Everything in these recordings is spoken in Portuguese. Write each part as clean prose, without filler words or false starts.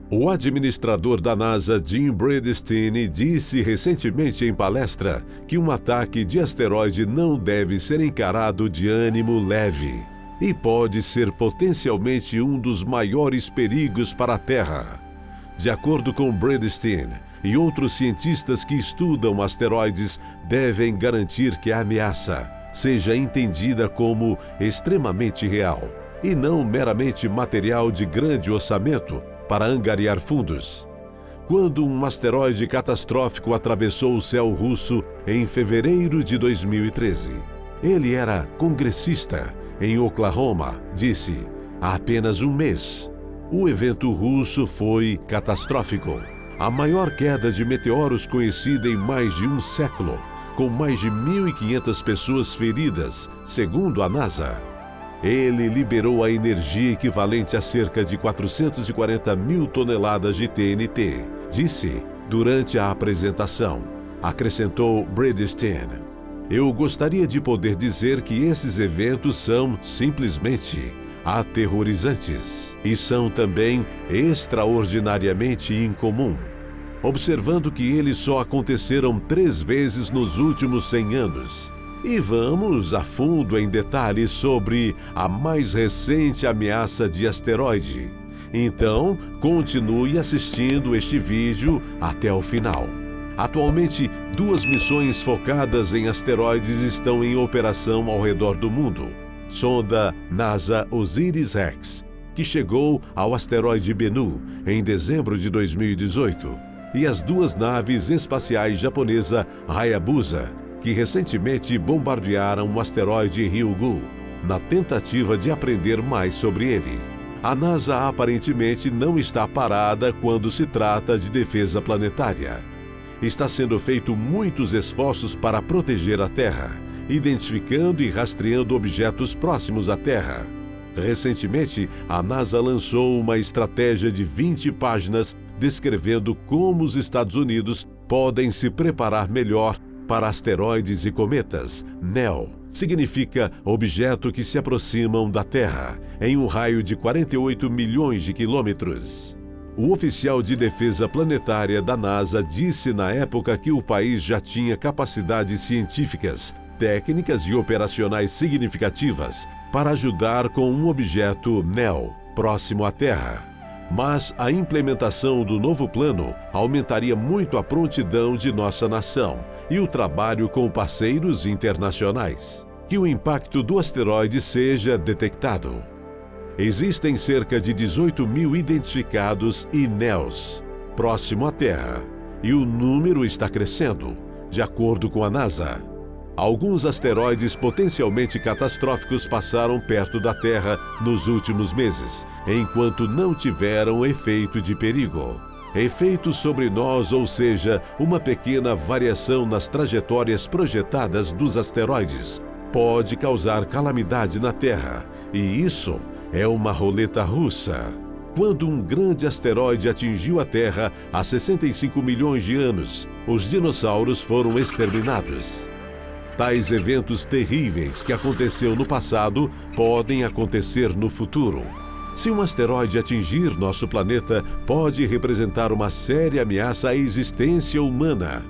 O administrador da NASA, Jim Bridenstine, disse recentemente em palestra que um ataque de asteroide não deve ser encarado de ânimo leve e pode ser potencialmente um dos maiores perigos para a Terra. De acordo com Bridenstine e outros cientistas que estudam asteroides, devem garantir que a ameaça seja entendida como extremamente real e não meramente material de grande orçamento para angariar fundos. Quando um asteroide catastrófico atravessou o céu russo em fevereiro de 2013, ele era congressista em Oklahoma, disse, há apenas um mês. O evento russo foi catastrófico. A maior queda de meteoros conhecida em mais de um século, com mais de 1.500 pessoas feridas, segundo a NASA. Ele liberou a energia equivalente a cerca de 440 mil toneladas de TNT, disse durante a apresentação. Acrescentou Bridenstine. Eu gostaria de poder dizer que esses eventos são simplesmente aterrorizantes e são também extraordinariamente incomum, observando que eles só aconteceram 3 vezes nos últimos 100 anos. E vamos a fundo em detalhes sobre a mais recente ameaça de asteroide. Então, continue assistindo este vídeo até o final. Atualmente, 2 missões focadas em asteroides estão em operação ao redor do mundo. Sonda NASA OSIRIS-REx, que chegou ao asteroide Bennu em dezembro de 2018, e as 2 naves espaciais japonesa Hayabusa, que recentemente bombardearam o asteroide Ryugu, na tentativa de aprender mais sobre ele. A NASA aparentemente não está parada quando se trata de defesa planetária. Está sendo feito muitos esforços para proteger a Terra, identificando e rastreando objetos próximos à Terra. Recentemente, a NASA lançou uma estratégia de 20 páginas descrevendo como os Estados Unidos podem se preparar melhor para asteroides e cometas. NEO significa objeto que se aproximam da Terra, em um raio de 48 milhões de quilômetros. O oficial de defesa planetária da NASA disse na época que o país já tinha capacidades científicas, técnicas e operacionais significativas para ajudar com um objeto NEO próximo à Terra. Mas a implementação do novo plano aumentaria muito a prontidão de nossa nação e o trabalho com parceiros internacionais. Que o impacto do asteroide seja detectado. Existem cerca de 18 mil identificados e NEOs próximo à Terra, e o número está crescendo, de acordo com a NASA. Alguns asteroides potencialmente catastróficos passaram perto da Terra nos últimos meses, enquanto não tiveram efeito de perigo. Efeitos sobre nós, ou seja, uma pequena variação nas trajetórias projetadas dos asteroides, pode causar calamidade na Terra, e isso é uma roleta russa. Quando um grande asteroide atingiu a Terra há 65 milhões de anos, os dinossauros foram exterminados. Tais eventos terríveis que aconteceram no passado podem acontecer no futuro. Se um asteroide atingir nosso planeta, pode representar uma séria ameaça à existência humana.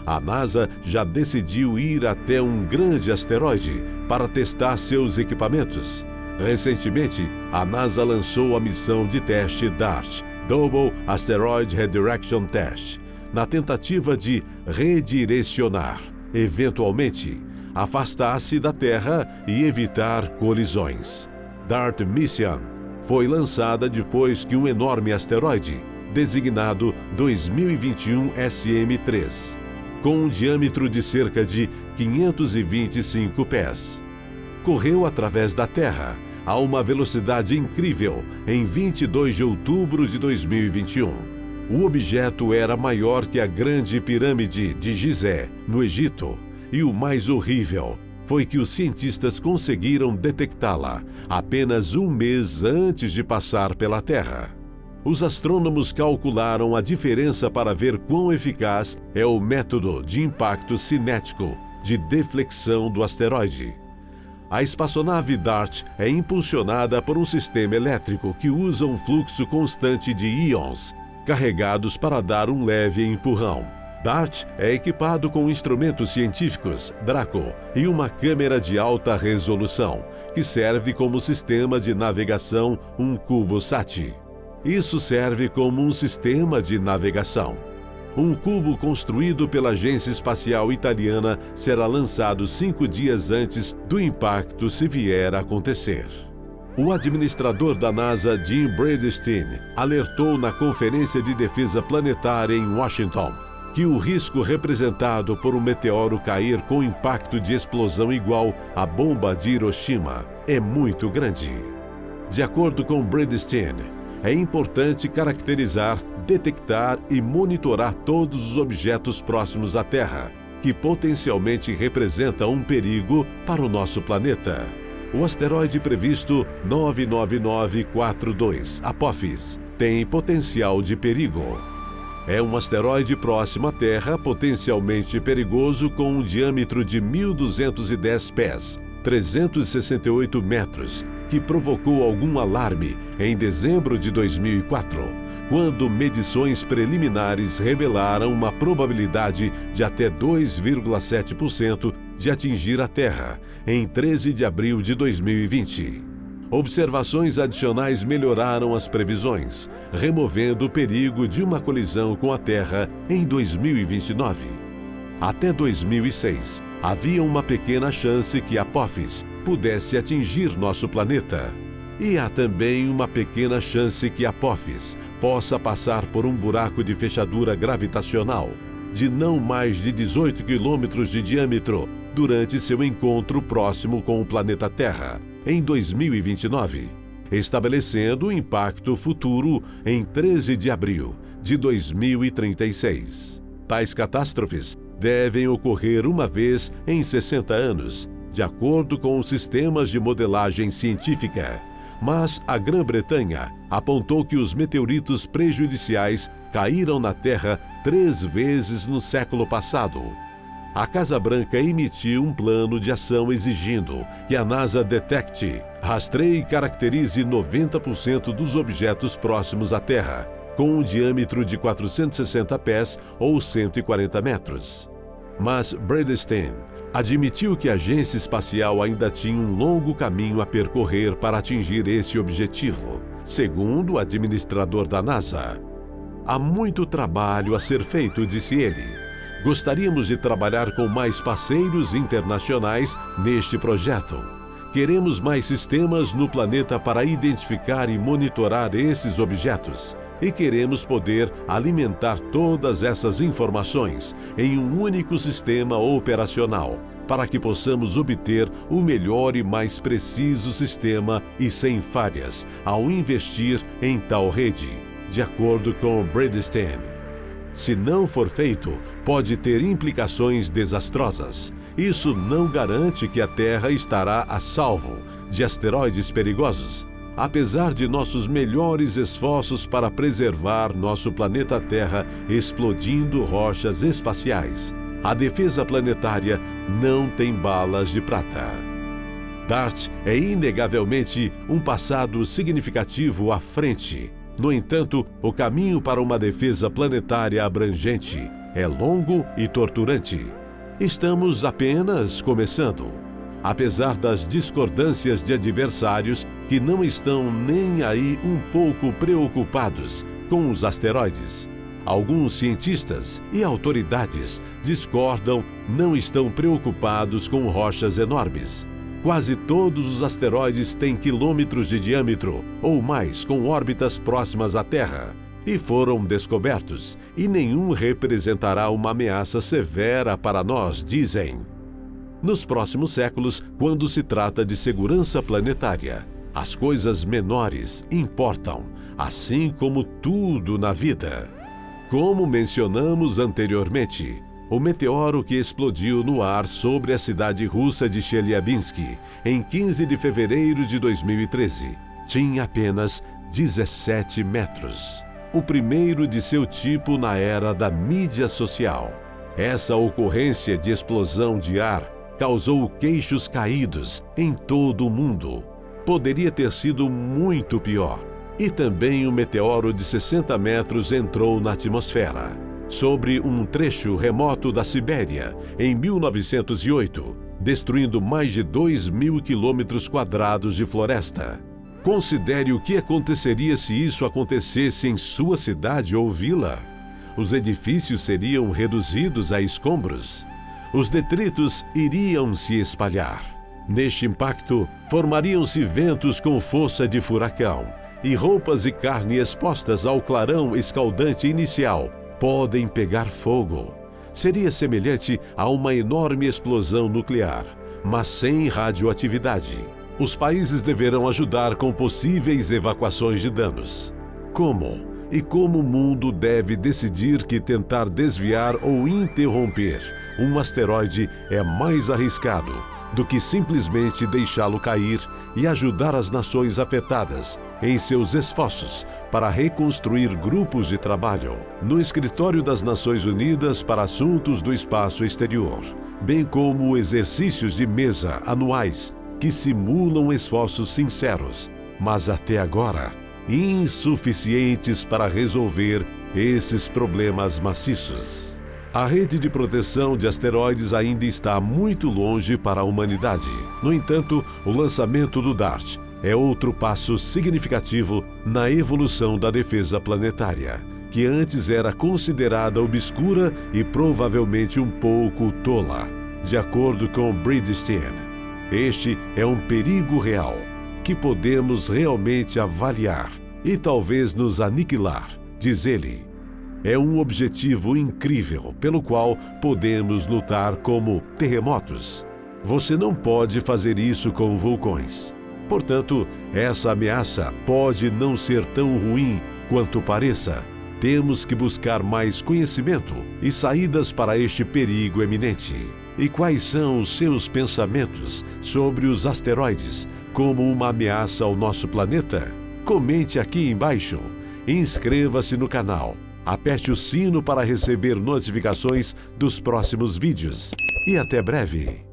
A NASA já decidiu ir até um grande asteroide para testar seus equipamentos. Recentemente, a NASA lançou a missão de teste DART, Double Asteroid Redirection Test, na tentativa de redirecionar, eventualmente, afastar-se da Terra e evitar colisões. DART Mission foi lançada depois que um enorme asteroide, designado 2021 SM-3, com um diâmetro de cerca de 525 pés, correu através da Terra a uma velocidade incrível em 22 de outubro de 2021. O objeto era maior que a Grande Pirâmide de Gizé, no Egito, e o mais horrível foi que os cientistas conseguiram detectá-la apenas um mês antes de passar pela Terra. Os astrônomos calcularam a diferença para ver quão eficaz é o método de impacto cinético de deflexão do asteroide. A espaçonave DART é impulsionada por um sistema elétrico que usa um fluxo constante de íons carregados para dar um leve empurrão. DART é equipado com instrumentos científicos, Draco, e uma câmera de alta resolução, que serve como sistema de navegação, um CubeSat. Isso serve como um sistema de navegação. Um cubo construído pela Agência Espacial Italiana será lançado 5 dias antes do impacto, se vier a acontecer. O administrador da NASA, Jim Bridenstine, alertou na Conferência de Defesa Planetária em Washington que o risco representado por um meteoro cair com impacto de explosão igual à bomba de Hiroshima é muito grande. De acordo com Bridenstine, é importante caracterizar, detectar e monitorar todos os objetos próximos à Terra, que potencialmente representam um perigo para o nosso planeta. O asteroide previsto 99942, Apophis, tem potencial de perigo. É um asteroide próximo à Terra, potencialmente perigoso, com um diâmetro de 1.210 pés, 368 metros, que provocou algum alarme em dezembro de 2004, quando medições preliminares revelaram uma probabilidade de até 2,7% de atingir a Terra, em 13 de abril de 2020. Observações adicionais melhoraram as previsões, removendo o perigo de uma colisão com a Terra em 2029. Até 2006, havia uma pequena chance que Apophis pudesse atingir nosso planeta. E há também uma pequena chance que Apophis possa passar por um buraco de fechadura gravitacional de não mais de 18 quilômetros de diâmetro durante seu encontro próximo com o planeta Terra, em 2029, estabelecendo o impacto futuro em 13 de abril de 2036. Tais catástrofes devem ocorrer uma vez em 60 anos, de acordo com os sistemas de modelagem científica. Mas a Grã-Bretanha apontou que os meteoritos prejudiciais caíram na Terra 3 vezes no século passado. A Casa Branca emitiu um plano de ação exigindo que a NASA detecte, rastreie e caracterize 90% dos objetos próximos à Terra, com um diâmetro de 460 pés ou 140 metros. Mas Bridenstine admitiu que a agência espacial ainda tinha um longo caminho a percorrer para atingir esse objetivo, segundo o administrador da NASA. Há muito trabalho a ser feito, disse ele. Gostaríamos de trabalhar com mais parceiros internacionais neste projeto. Queremos mais sistemas no planeta para identificar e monitorar esses objetos. E queremos poder alimentar todas essas informações em um único sistema operacional, para que possamos obter o melhor e mais preciso sistema e sem falhas ao investir em tal rede, de acordo com Bridenstine. Se não for feito, pode ter implicações desastrosas. Isso não garante que a Terra estará a salvo de asteroides perigosos. Apesar de nossos melhores esforços para preservar nosso planeta Terra explodindo rochas espaciais, a defesa planetária não tem balas de prata. DART é inegavelmente um passado significativo à frente. No entanto, o caminho para uma defesa planetária abrangente é longo e torturante. Estamos apenas começando. Apesar das discordâncias de adversários que não estão nem aí um pouco preocupados com os asteroides, alguns cientistas e autoridades discordam, não estão preocupados com rochas enormes. Quase todos os asteroides têm quilômetros de diâmetro ou mais, com órbitas próximas à Terra, e foram descobertos, e nenhum representará uma ameaça severa para nós, dizem. Nos próximos séculos, quando se trata de segurança planetária, as coisas menores importam, assim como tudo na vida. Como mencionamos anteriormente, o meteoro que explodiu no ar sobre a cidade russa de Chelyabinsk em 15 de fevereiro de 2013 tinha apenas 17 metros. O primeiro de seu tipo na era da mídia social. Essa ocorrência de explosão de ar causou queixos caídos em todo o mundo. Poderia ter sido muito pior. E também um meteoro de 60 metros entrou na atmosfera, sobre um trecho remoto da Sibéria, em 1908, destruindo mais de 2.000 quilômetros quadrados de floresta. Considere o que aconteceria se isso acontecesse em sua cidade ou vila. Os edifícios seriam reduzidos a escombros. Os detritos iriam se espalhar. Neste impacto, formariam-se ventos com força de furacão, e roupas e carne expostas ao clarão escaldante inicial podem pegar fogo. Seria semelhante a uma enorme explosão nuclear, mas sem radioatividade. Os países deverão ajudar com possíveis evacuações de danos. Como? E como o mundo deve decidir que tentar desviar ou interromper um asteroide é mais arriscado do que simplesmente deixá-lo cair e ajudar as nações afetadas em seus esforços para reconstruir grupos de trabalho no Escritório das Nações Unidas para Assuntos do Espaço Exterior, bem como exercícios de mesa anuais que simulam esforços sinceros, mas até agora insuficientes para resolver esses problemas maciços. A rede de proteção de asteroides ainda está muito longe para a humanidade. No entanto, o lançamento do DART é outro passo significativo na evolução da defesa planetária, que antes era considerada obscura e provavelmente um pouco tola. De acordo com Bridgestone, este é um perigo real que podemos realmente avaliar e talvez nos aniquilar, diz ele. É um objetivo incrível pelo qual podemos lutar como terremotos. Você não pode fazer isso com vulcões. Portanto, essa ameaça pode não ser tão ruim quanto pareça. Temos que buscar mais conhecimento e saídas para este perigo eminente. E quais são os seus pensamentos sobre os asteroides como uma ameaça ao nosso planeta? Comente aqui embaixo. Inscreva-se no canal. Aperte o sino para receber notificações dos próximos vídeos. E até breve!